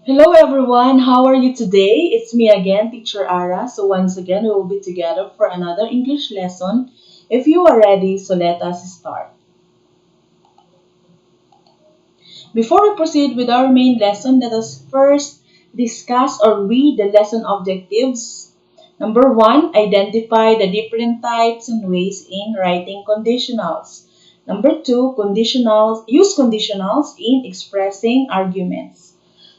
Hello everyone, how are you today? It's me again, Teacher Arrah. So once again, we will be together for another English lesson. If you are ready, so let us start. Before we proceed with our main lesson, let us first discuss or read the lesson objectives. Number 1, identify the different types and ways in writing conditionals. Number 2, use conditionals in expressing arguments.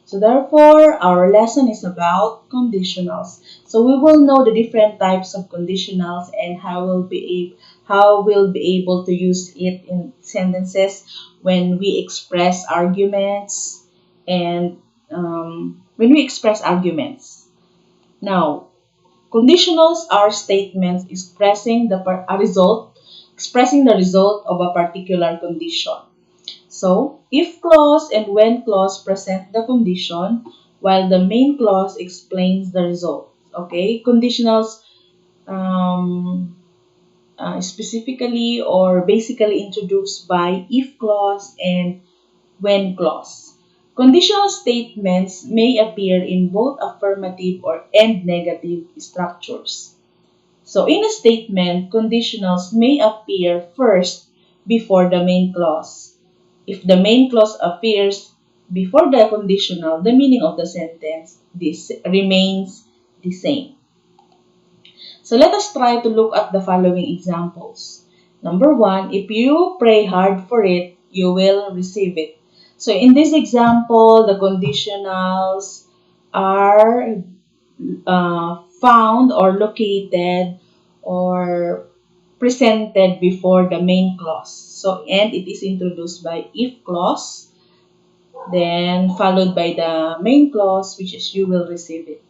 So therefore, our lesson is about conditionals. So we will know the different types of conditionals and how we'll be able to use it in sentences when we express arguments and when we express arguments. Now, conditionals are statements expressing the result of a particular condition. So, if clause and when clause present the condition, while the main clause explains the result. Okay, conditionals specifically or basically introduced by if clause and when clause. Conditional statements may appear in both affirmative and negative structures. So, in a statement, conditionals may appear first before the main clause. If the main clause appears before the conditional, the meaning of the sentence remains the same. So let us try to look at the following examples. Number 1, if you pray hard for it, you will receive it. So in this example, the conditionals are found or located or presented before the main clause. So, and it is introduced by if clause, then followed by the main clause, which is you will receive it.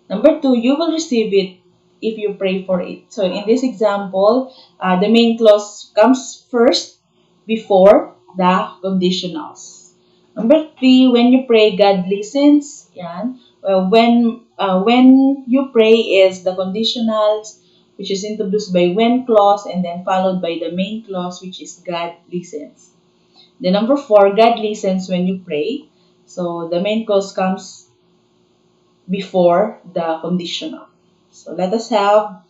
Number 2, you will receive it if you pray for it. So, in this example, the main clause comes first before the conditionals. Number 3, when you pray, God listens. Yan. When you pray is the conditionals, which is introduced by when clause and then followed by the main clause, which is God listens. The number 4, God listens when you pray. So the main clause comes before the conditional. So let us have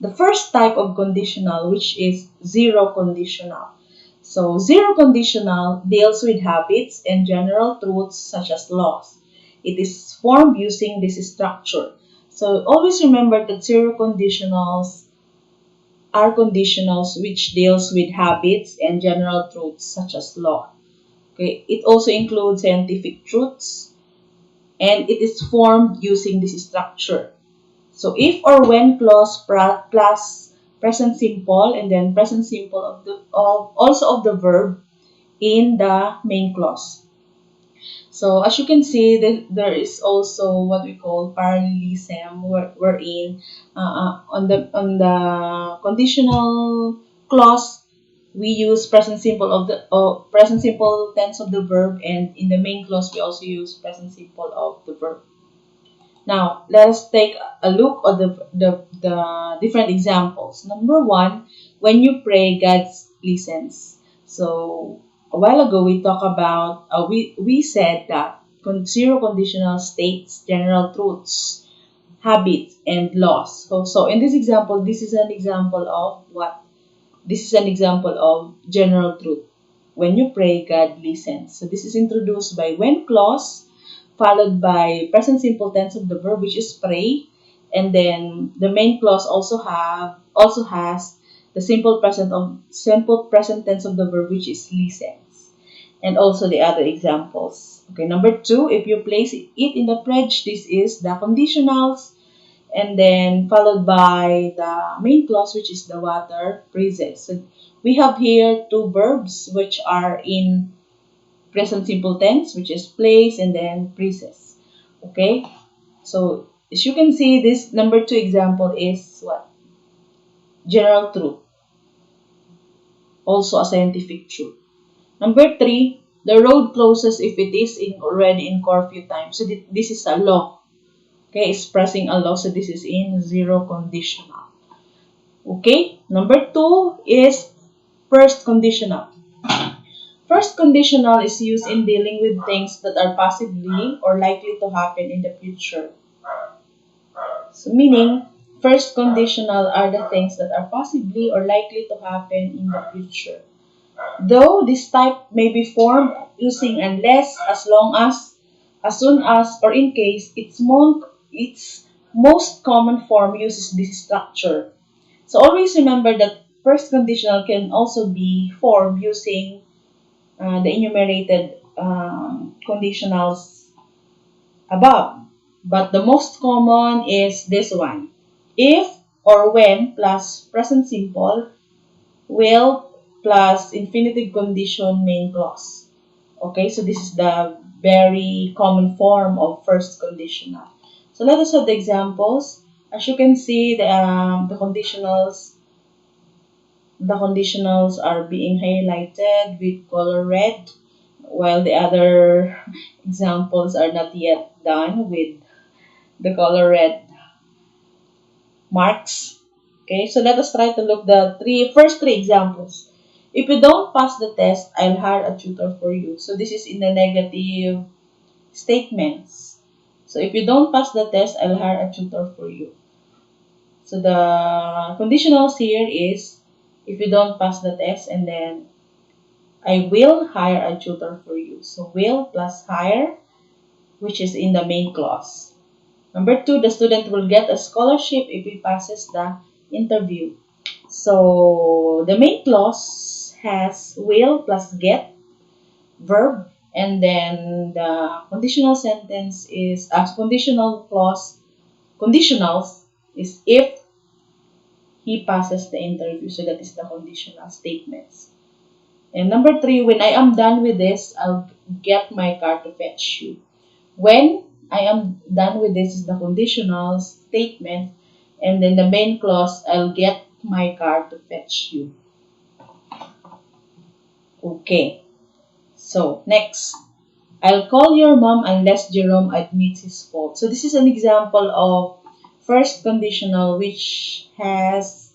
the first type of conditional, which is zero conditional. So zero conditional deals with habits and general truths such as laws. It is formed using this structure. So always remember that zero conditionals are conditionals which deals with habits and general truths such as law. Okay, it also includes scientific truths and it is formed using this structure. So if or when clause plus present simple and then present simple also of the verb in the main clause. So as you can see, there is also what we call parallelism, wherein on the conditional clause we use present simple tense of the verb, and in the main clause we also use present simple of the verb. Now let us take a look at the different examples. Number 1, when you pray, God listens. So a while ago we talked about we said that zero conditional states general truths, habits, and laws. So in this example, this is an example of what? This is an example of general truth. When you pray, God listens. So this is introduced by when clause, followed by present simple tense of the verb, which is pray, and then the main clause also has the simple present tense of the verb, which is listens, and also the other examples. Okay, number 2, if you place it in the pledge, this is the conditionals, and then followed by the main clause, which is the water praises. So we have here two verbs which are in present simple tense, which is place and then praises. Okay, so as you can see, this number 2 example is what? General truth, also a scientific truth. Number 3, the road closes if it is already in curfew time. So this is a law. Okay, expressing a law. So this is in zero conditional. Okay, number 2 is first conditional. First conditional is used in dealing with things that are possibly or likely to happen in the future. So meaning, first conditional are the things that are possibly or likely to happen in the future. Though this type may be formed using unless, as long as soon as, or in case, its most common form uses this structure. So always remember that first conditional can also be formed using the enumerated conditionals above. But the most common is this one. If or when plus present simple, will plus infinitive condition main clause. Okay, so this is the very common form of first conditional. So let us have the examples. As you can see, the conditionals are being highlighted with color red, while the other examples are not yet done with the color red marks. Okay, so let us try to look the first three examples. If you don't pass the test, I'll hire a tutor for you. So this is in the negative statements. So if you don't pass the test, I'll hire a tutor for you. So the conditionals here is if you don't pass the test, and then I will hire a tutor for you. So will plus hire, which is in the main clause. Number 2, the student will get a scholarship if he passes the interview. So the main clause has will plus get verb, and then the conditional sentence is conditionals is if he passes the interview. So that is the conditional statements. And number 3, when I am done with this, I'll get my car to fetch you. When I am done with this is the conditional statement, and then the main clause, I'll get my car to fetch you. Okay, so next, I'll call your mom unless Jerome admits his fault. So this is an example of first conditional which has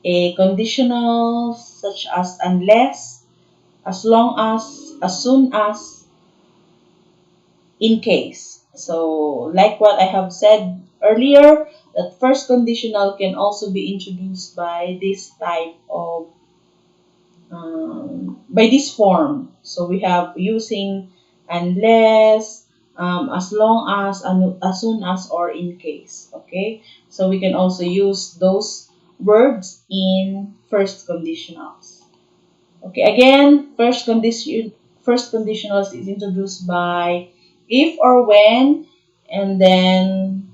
a conditional such as unless, as long as soon as, in case. So, like what I have said earlier, that first conditional can also be introduced by this type of, by this form. So, we have using unless, as long as soon as, or in case. Okay? So, we can also use those words in first conditionals. Okay, again, first conditionals is introduced by if or when, and then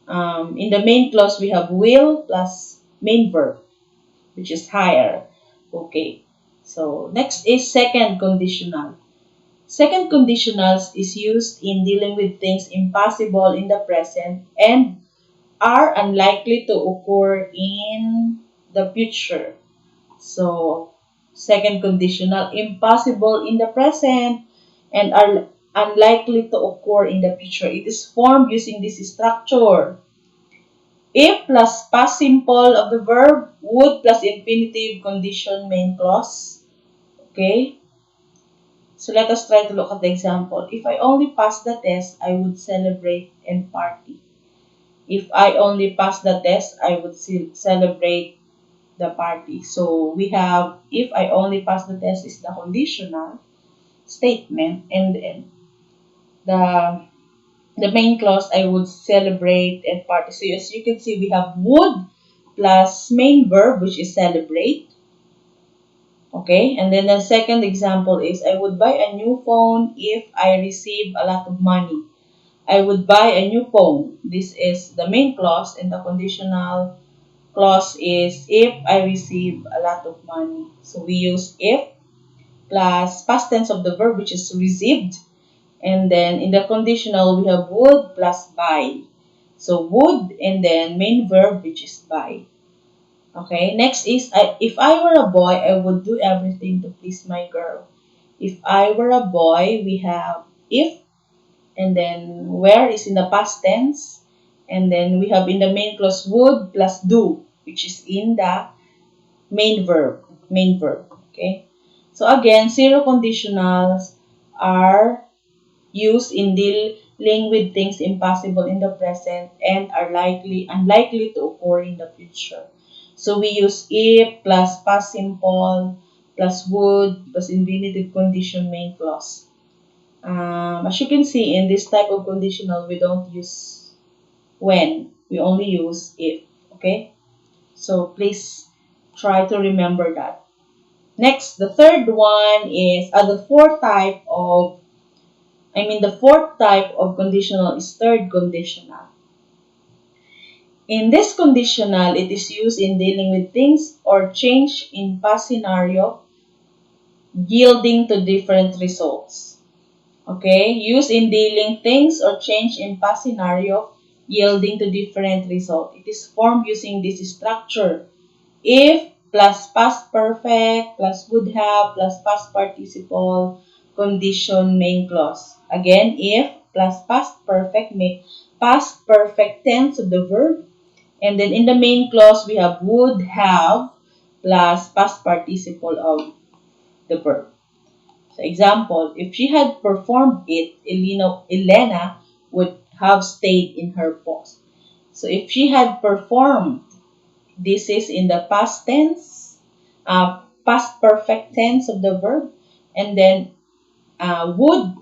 in the main clause we have will plus main verb, which is hire. Okay, so next is second conditional. Second conditionals is used in dealing with things impossible in the present and are unlikely to occur in the future. So, second conditional, impossible in the present and are unlikely to occur in the future. It is formed using this structure. If plus past simple of the verb, would plus infinitive condition main clause. Okay? So let us try to look at the example. If I only pass the test, I would celebrate and party. If I only pass the test, I would celebrate the party. So we have if I only pass the test is the conditional statement, and then the main clause, I would celebrate and party. So as you can see, we have would plus main verb, which is celebrate. Okay, and then the second example is I would buy a new phone if I receive a lot of money. I would buy a new phone. This is the main clause, and the conditional clause is if I receive a lot of money. So we use if plus past tense of the verb, which is received. And then in the conditional, we have would plus buy. So would and then main verb, which is buy. Okay, next is if I were a boy, I would do everything to please my girl. If I were a boy, we have if, and then where is in the past tense. And then we have in the main clause would plus do, which is in the main verb. Okay. So again, zero conditionals are used in dealing with things impossible in the present and are unlikely to occur in the future. So we use if plus past simple plus would plus infinitive condition main clause. As you can see, in this type of conditional, we don't use when. We only use if. Okay? So please try to remember that. Next, the third one is the fourth type of conditional is third conditional. In this conditional, it is used in dealing with things or change in past scenario yielding to different results. Okay, used in dealing things or change in past scenario yielding to different result. It is formed using this structure. If plus past perfect plus would have plus past participle condition main clause. Again, if plus past perfect tense of the verb. And then in the main clause, we have would have plus past participle of the verb. So example, if she had performed it, Elena would have stayed in her post. So if she had performed, this is in the past tense, past perfect tense of the verb, and then would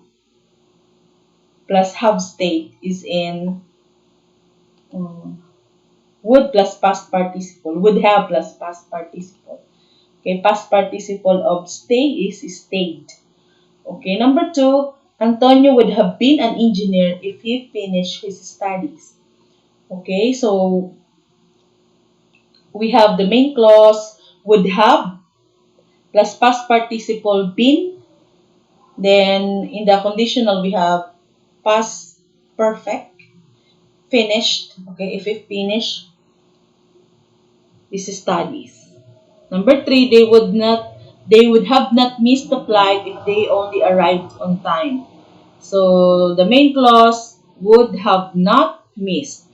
plus have stayed is in would plus past participle, would have plus past participle. Okay, past participle of stay is stayed. Okay, number 2, Antonio would have been an engineer if he finished his studies. Okay, so we have the main clause would have plus past participle been. Then in the conditional, we have past perfect, finished. Okay, if he finished his studies. Number 3, they would have not missed the flight if they only arrived on time. So the main clause would have not missed,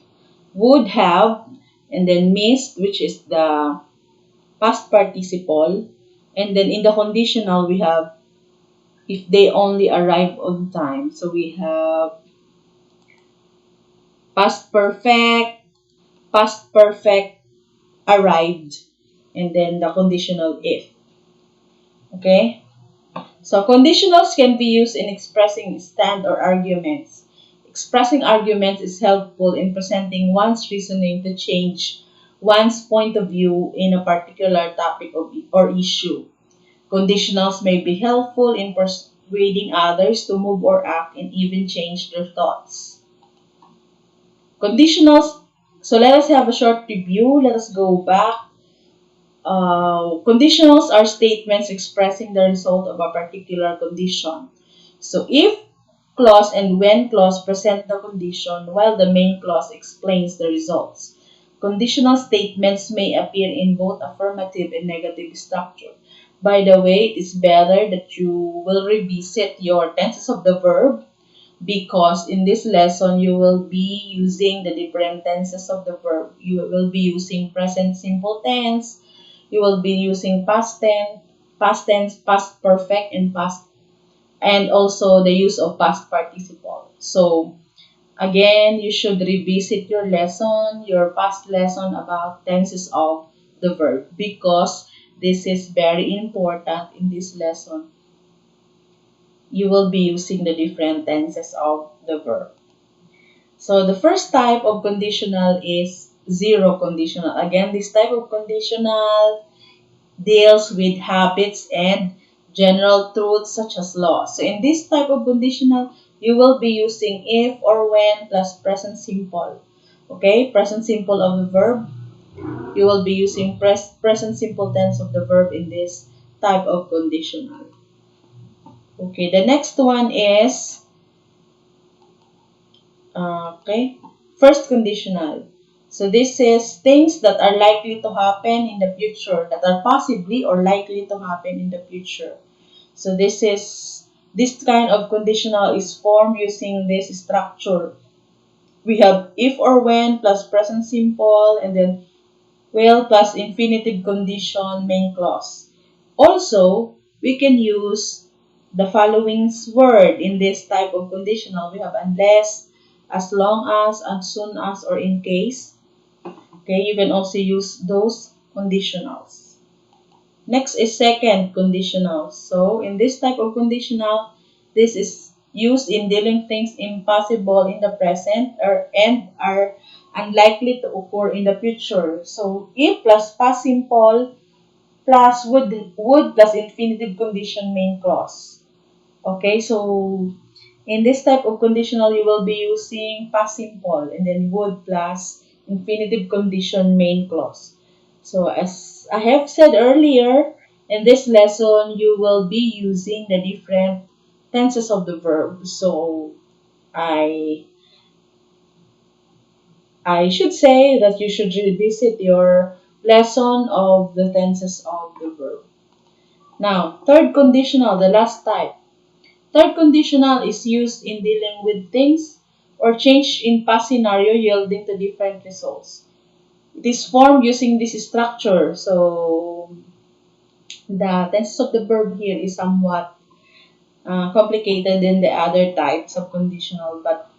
would have, and then missed, which is the past participle. And then in the conditional, we have if they only arrive on time. So we have past perfect arrived, and then the conditional if. Okay? So conditionals can be used in expressing stand or arguments. Expressing arguments is helpful in presenting one's reasoning to change one's point of view in a particular topic or issue. Conditionals may be helpful in persuading others to move or act and even change their thoughts. Conditionals, so let us have a short review. Let us go back. Conditionals are statements expressing the result of a particular condition. So if clause and when clause present the condition while the main clause explains the results. Conditional statements may appear in both affirmative and negative structure. By the way, it is better that you will revisit your tenses of the verb because in this lesson you will be using the different tenses of the verb. You will be using present simple tense, you will be using past tense, past perfect, and also the use of past participle. So again, you should revisit your past lesson about tenses of the verb because this is very important in this lesson. You will be using the different tenses of the verb. So the first type of conditional is zero conditional. Again, this type of conditional deals with habits and general truths such as laws. So in this type of conditional, you will be using if or when plus present simple. Okay, present simple of the verb. You will be using present simple tense of the verb in this type of conditional. Okay, the next one is first conditional. So this is things that are likely to happen in the future, that are possibly or likely to happen in the future. So this kind of conditional is formed using this structure. We have if or when plus present simple and then will plus infinitive condition main clause. Also, we can use the following word in this type of conditional. We have unless, as long as soon as, or in case. Okay, you can also use those conditionals. Next is second conditional. So in this type of conditional, this is used in dealing things impossible in the present and are unlikely to occur in the future. So if plus past simple plus would plus infinitive condition main clause. Okay, so in this type of conditional, you will be using past simple and then would plus infinitive condition main clause. So as I have said earlier, in this lesson, you will be using the different tenses of the verb. So I I should say that you should revisit your lesson of the tenses of the verb. Now, third conditional, the last type. Third conditional is used in dealing with things or change in past scenario yielding to different results. It is formed using this structure. So the tenses of the verb here is somewhat complicated than the other types of conditional. But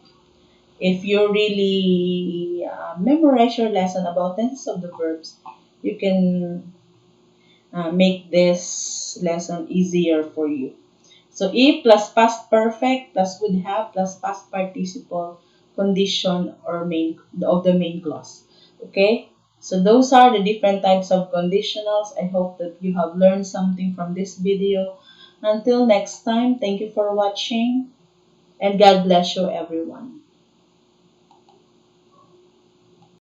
if you really memorize your lesson about tenses of the verbs, you can make this lesson easier for you. So if plus past perfect plus would have plus past participle condition or main of the main clause. Okay? So those are the different types of conditionals. I hope that you have learned something from this video. Until next time, thank you for watching and God bless you everyone.